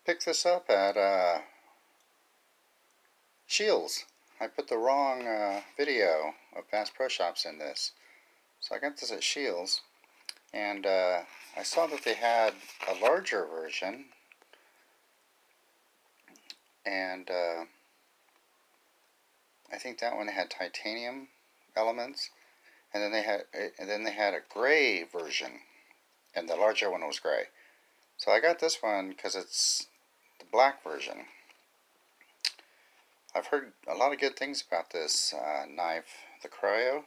Picked this up at Shields. I put the wrong video of Bass Pro Shops in this. So I got this at Shields, and I saw that they had a larger version, and I think that one had titanium elements, and then they had a gray version, and the larger one was gray. So I got this one because it's the black version. I've heard a lot of good things about this knife, the CRYO.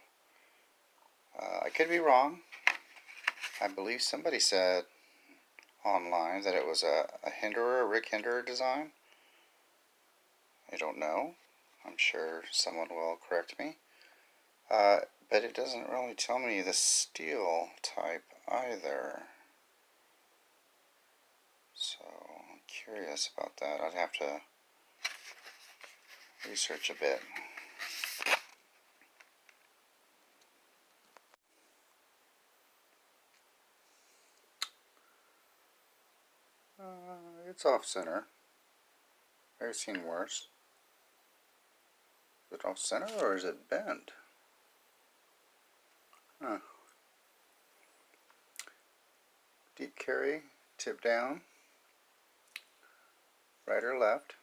I could be wrong. I believe somebody said online that it was a Rick Hinderer design. I don't know. I'm sure someone will correct me. But it doesn't really tell me the steel type either. So I'm curious about that. I'd have to research a bit. It's off center. I've seen worse. Is it off center or is it bent? Huh. Deep carry, tip down, right or left.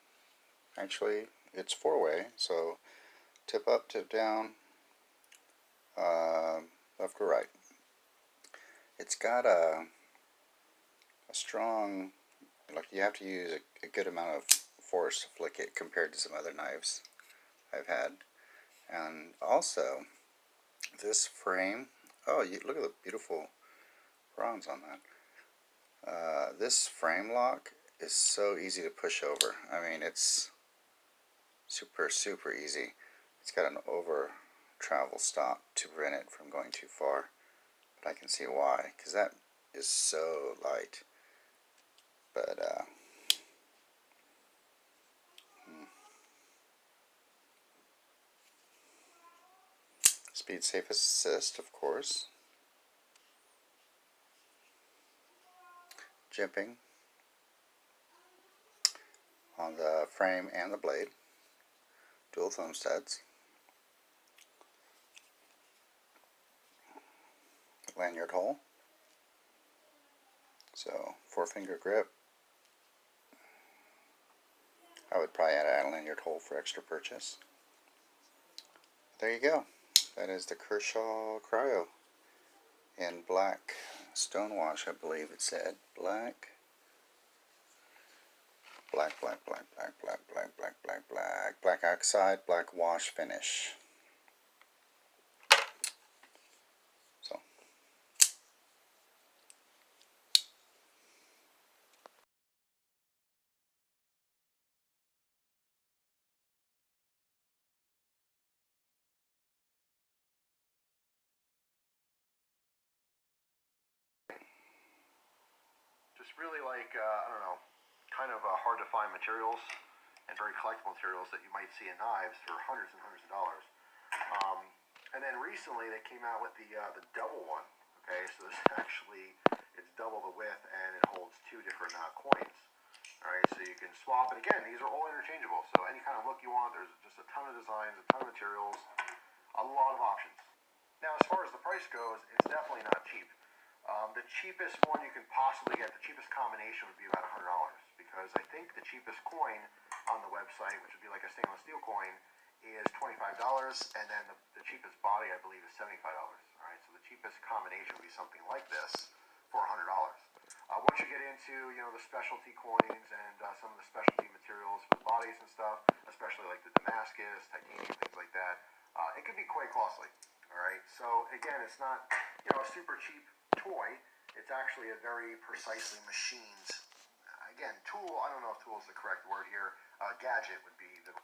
Actually, it's four-way, so tip up, tip down, left or right. It's got a strong, like you have to use a good amount of force to flick it compared to some other knives I've had. And also, this frame, oh, look at the beautiful bronze on that. This frame lock is so easy to push over. I mean, it's super easy. It's got an over travel stop to prevent it from going too far, but I can see why, because that is so light. But speed safe assist, of course. Jimping on the frame and the blade. Dual thumb studs. Lanyard hole. So 4-finger grip. I would probably add a lanyard hole for extra purchase. There you go. That is the Kershaw CRYO in black stonewash, I believe it said. Black oxide, black wash finish. So just really like, I don't know, kind of hard to find materials and very collectible materials that you might see in knives for hundreds and hundreds of dollars. And then recently they came out with the double one. Okay, so this actually, it's double the width and it holds two different coins. Alright, so you can swap, and again, these are all interchangeable, so any kind of look you want, there's just a ton of designs, a ton of materials, a lot of options. Now as far as the price goes, it's definitely not cheap. The cheapest one you can possibly get, the cheapest combination would be about $100, because I think the cheapest coin on the website, which would be like a stainless steel coin, is $25, and then the cheapest body, I believe, is $75. Alright, so the cheapest combination would be something like this for $100. Once you get into, you know, the specialty coins and some of the specialty materials for the bodies and stuff, especially like the Damascus, titanium, things like that, it can be quite costly. Alright, so again, it's not, you know, a super cheap toy. It's actually a very precisely machined, again, tool, I don't know if tool is the correct word here, gadget would be the